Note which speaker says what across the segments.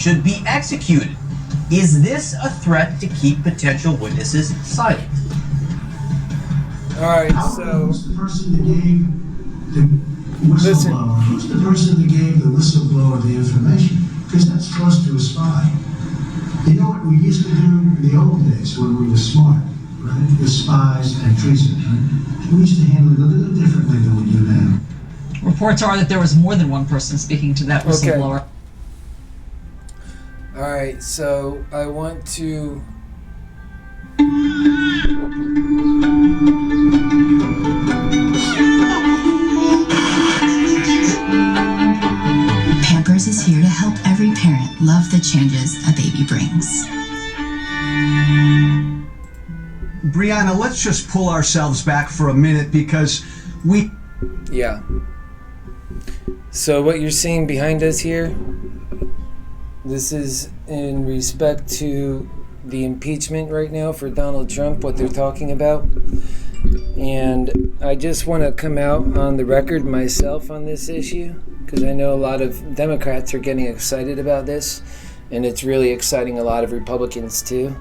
Speaker 1: should be executed. Is this a threat to keep potential witnesses silent?
Speaker 2: All right, so
Speaker 3: who's the person that gave the whistleblower? Who's the person that gave the whistleblower the information? Because that's close to a spy. You know what we used to do in the old days when we were smart, right? The spies and treason, right? We used to handle it a little differently than we do now.
Speaker 4: Reports are that there was more than one person speaking to that whistleblower.
Speaker 2: All right, so I want to...
Speaker 5: Pampers is here to help every parent love the changes a baby brings.
Speaker 6: Brianna, let's just pull ourselves back for a minute because we...
Speaker 2: Yeah. So what you're seeing behind us here, this is in respect to the impeachment right now for Donald Trump, what they're talking about. And I just want to come out on the record myself on this issue, because I know a lot of Democrats are getting excited about this, and it's really exciting a lot of Republicans too.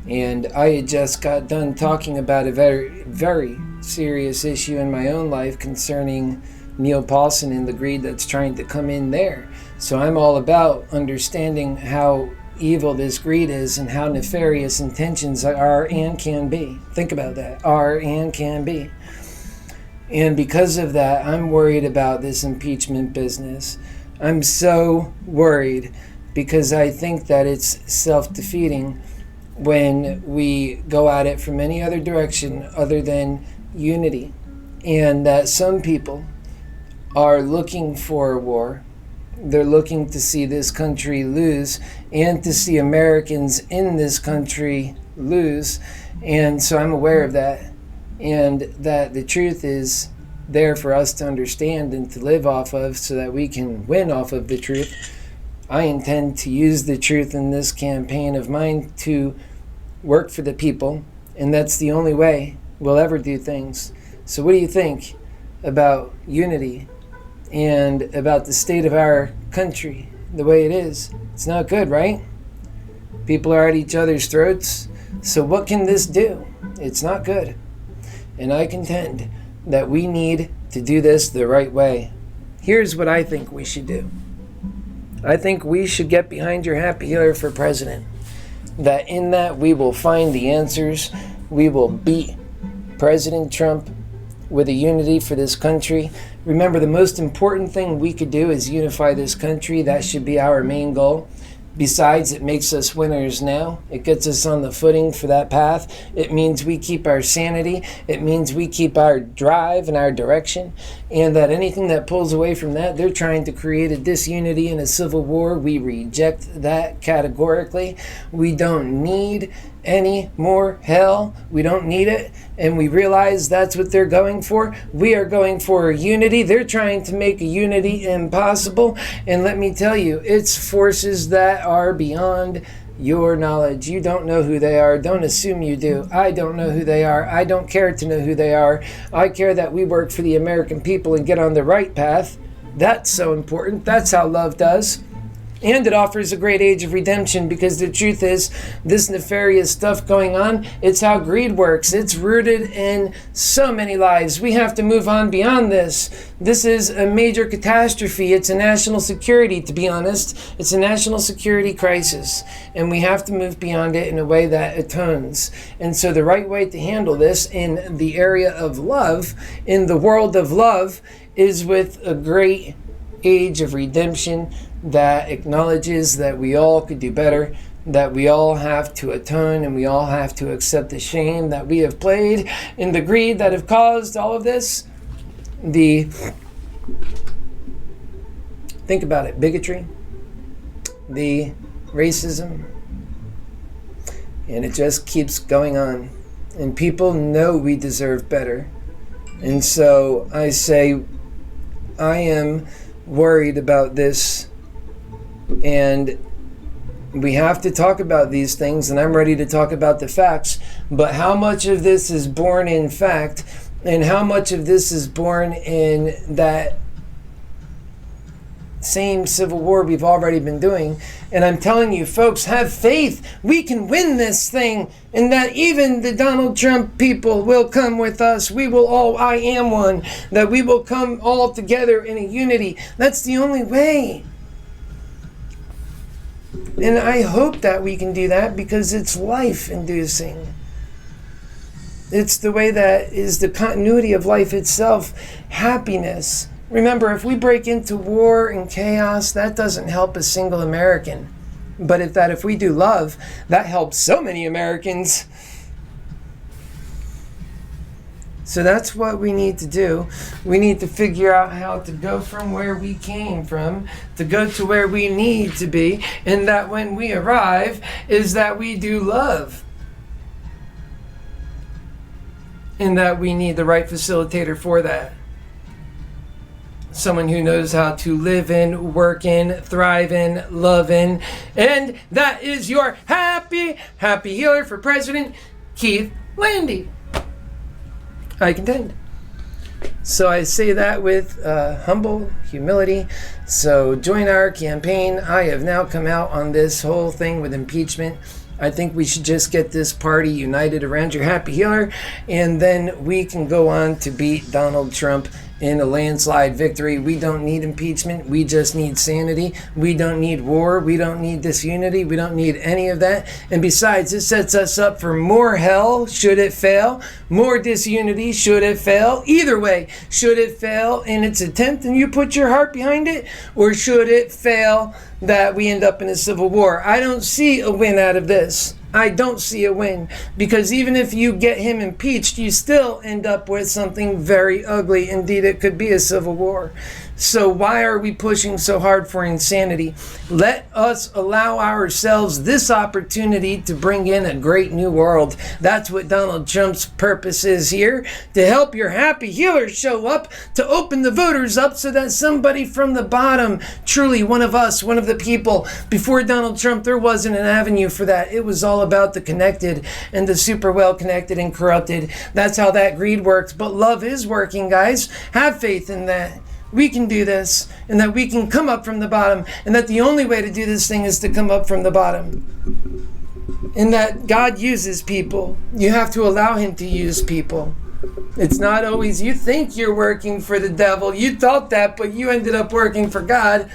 Speaker 2: And I had just got done talking about a very, very serious issue in my own life concerning Neil Paulson and the greed that's trying to come in there. So I'm all about understanding how evil this greed is and how nefarious intentions are and can be. Think about that. Are and can be. And because of that, I'm worried about this impeachment business. I'm so worried because I think that it's self-defeating when we go at it from any other direction other than unity. And that some people are looking for a war. They're looking to see this country lose and to see Americans in this country lose. And so I'm aware of that, and that the truth is there for us to understand and to live off of so that we can win off of the truth. I intend to use the truth in this campaign of mine to work for the people, and that's the only way we'll ever do things. So what do you think about unity and about the state of our country the way it is? It's not good, right? People are at each other's throats. So what can this do? It's not good. And I contend that we need to do this the right way. Here's what I think we should do. I think we should get behind your Happy Healer for President. That in that we will find the answers. We will beat President Trump with a unity for this country. Remember, the most important thing we could do is unify this country. That should be our main goal. Besides, it makes us winners now. It gets us on the footing for that path. It means we keep our sanity. It means we keep our drive and our direction. And that anything that pulls away from that, they're trying to create a disunity and a civil war. We reject that categorically. We don't need any more hell. We don't need it. And we realize that's what they're going for. We are going for unity. They're trying to make a unity impossible. And let me tell you, it's forces that are beyond your knowledge. You don't know who they are. Don't assume you do. I don't know who they are. I don't care to know who they are. I care that we work for the American people and get on the right path. That's so important. That's how love does. And it offers a great age of redemption, because the truth is, this nefarious stuff going on, it's how greed works. It's rooted in so many lives. We have to move on beyond this. This is a major catastrophe. It's a national security, to be honest. It's a national security crisis. And we have to move beyond it in a way that atones. And so the right way to handle this in the area of love, in the world of love, is with a great age of redemption that acknowledges that we all could do better, that we all have to atone, and we all have to accept the shame that we have played in the greed that have caused all of this. Think about it, bigotry, the racism, and it just keeps going on. And people know we deserve better. And so I say, I am worried about this, and we have to talk about these things, and I'm ready to talk about the facts. But how much of this is born in fact, and how much of this is born in that same civil war we've already been doing. And I'm telling you, folks, have faith. We can win this thing, and that even the Donald Trump people will come with us. We will all, I am one, that we will come all together in a unity. That's the only way. And I hope that we can do that because it's life-inducing. It's the way that is the continuity of life itself, happiness. Remember, if we break into war and chaos, that doesn't help a single American. But if we do love, that helps so many Americans. So that's what we need to do. We need to figure out how to go from where we came from to go to where we need to be. And that when we arrive is that we do love. And that we need the right facilitator for that. Someone who knows how to live in, work in, thrive in, love in. And that is your happy healer for President, Keith Landi. I contend. So I say that with humble humility. So join our campaign. I have now come out on this whole thing with impeachment. I think we should just get this party united around your happy healer, and then we can go on to beat Donald Trump in a landslide victory. We don't need impeachment. We just need sanity. We don't need war. We don't need disunity. We don't need any of that. And besides, it sets us up for more hell, should it fail, more disunity, should it fail. Either way, should it fail in its attempt and you put your heart behind it, or should it fail that we end up in a civil war? I don't see a win out of this. I don't see a win, because even if you get him impeached, you still end up with something very ugly. Indeed, it could be a civil war. So why are we pushing so hard for insanity? Let us allow ourselves this opportunity to bring in a great new world. That's what Donald Trump's purpose is here, to help your happy healers show up, to open the voters up so that somebody from the bottom, truly one of us, one of the people, before Donald Trump, there wasn't an avenue for that. It was all about the connected and the super well connected and corrupted. That's how that greed works. But love is working, guys. Have faith in that. We can do this, and that we can come up from the bottom, and that the only way to do this thing is to come up from the bottom. And that God uses people. You have to allow him to use people. It's not always you think you're working for the devil. You thought that, but you ended up working for God.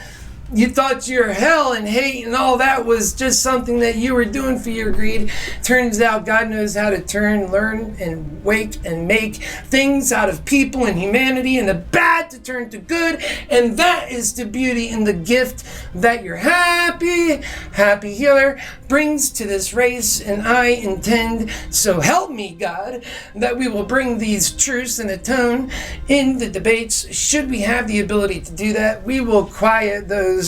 Speaker 2: You thought your hell and hate and all that was just something that you were doing for your greed. Turns out God knows how to turn, learn, and wake and make things out of people and humanity, and the bad to turn to good. And that is the beauty and the gift that your happy healer brings to this race. And I intend, so help me God, that we will bring these truths and atone in the debates. Should we have the ability to do that, we will quiet those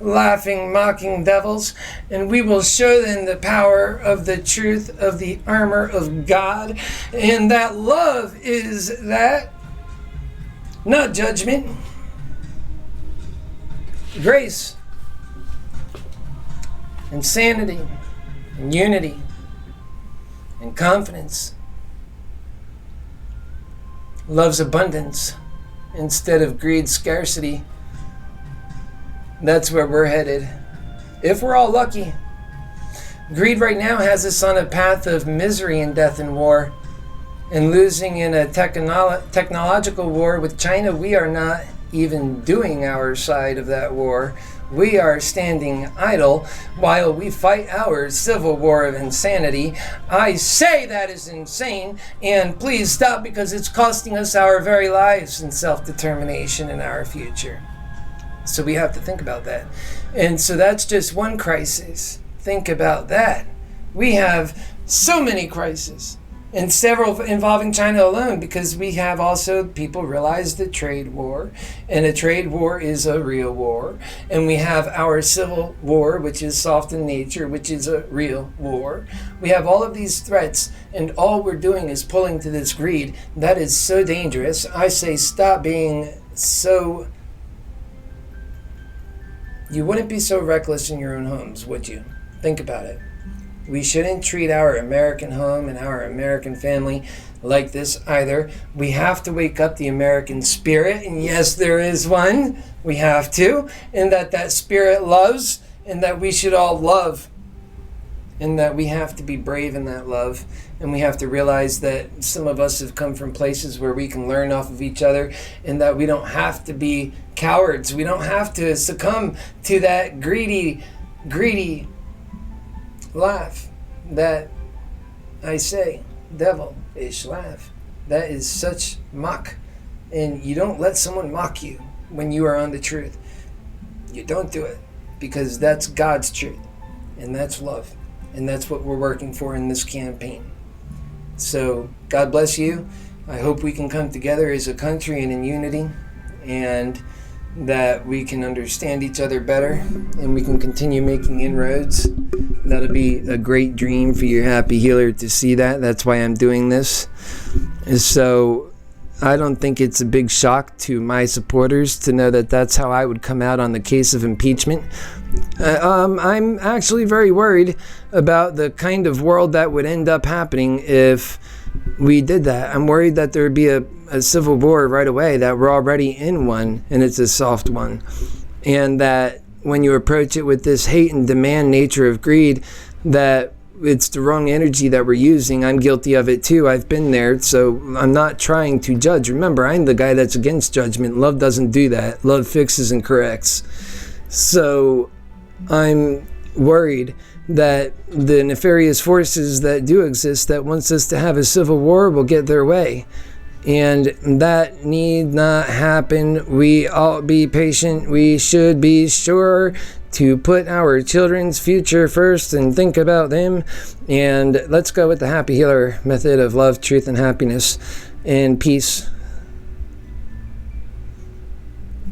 Speaker 2: laughing, mocking devils, and we will show them the power of the truth of the armor of God. And that love is that, not judgment, grace, and sanity, and unity, and confidence. Love's abundance instead of greed, scarcity. That's where we're headed, if we're all lucky. Greed right now has us on a path of misery and death and war, and losing in a technological war with China. We are not even doing our side of that war. We are standing idle while we fight our civil war of insanity. I say that is insane, and please stop, because it's costing us our very lives and self-determination in our future. So we have to think about that. And so that's just one crisis. Think about that. We have so many crises, and several involving China alone, because we have also people realize the trade war, and a trade war is a real war. And we have our civil war, which is soft in nature, which is a real war. We have all of these threats, and all we're doing is pulling to this greed. That is so dangerous. I say stop being so... You wouldn't be so reckless in your own homes, would you? Think about it. We shouldn't treat our American home and our American family like this either. We have to wake up the American spirit, and yes, there is one. We have to, and that spirit loves, and that we should all love, and that we have to be brave in that love, and we have to realize that some of us have come from places where we can learn off of each other, and that we don't have to be cowards. We don't have to succumb to that greedy laugh, that, I say, devilish laugh. That is such mock, and you don't let someone mock you when you are on the truth. You don't do it, because that's God's truth, and that's love, and that's what we're working for in this campaign. So God bless you. I hope we can come together as a country and in unity, and that we can understand each other better, and we can continue making inroads. That'll be a great dream for your Happy Healer to see that. That's why I'm doing this. So I don't think it's a big shock to my supporters to know that that's how I would come out on the case of impeachment. I'm actually very worried about the kind of world that would end up happening if we did that. I'm worried that there would be a civil war right away, that we're already in one, and it's a soft one. And that when you approach it with this hate and demand nature of greed, that it's the wrong energy that we're using. I'm guilty of it too. I've been there, so I'm not trying to judge. Remember, I'm the guy that's against judgment. Love doesn't do that. Love fixes and corrects. So I'm worried that the nefarious forces that do exist that wants us to have a civil war will get their way. And that need not happen. We all be patient. We should be sure to put our children's future first and think about them. And let's go with the Happy Healer method of love, truth, and happiness, and peace.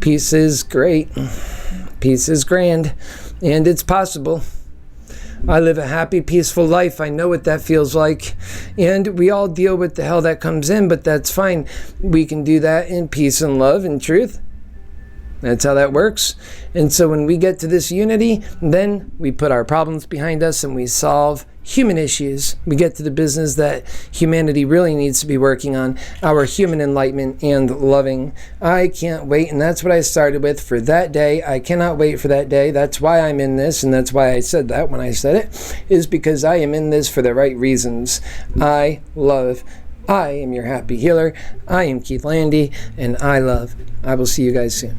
Speaker 2: Peace is great. Peace is grand. And it's possible. I live a happy, peaceful life. I know what that feels like. And we all deal with the hell that comes in, but that's fine. We can do that in peace and love and truth. That's how that works. And so when we get to this unity, then we put our problems behind us and we solve human issues. We get to the business that humanity really needs to be working on, our human enlightenment and loving. I can't wait, and that's what I started with for that day. I cannot wait for that day. That's why I'm in this, and that's why I said that when I said it, is because I am in this for the right reasons. I love. I am your Happy Healer. I am Keith Landi, and I love. I will see you guys soon.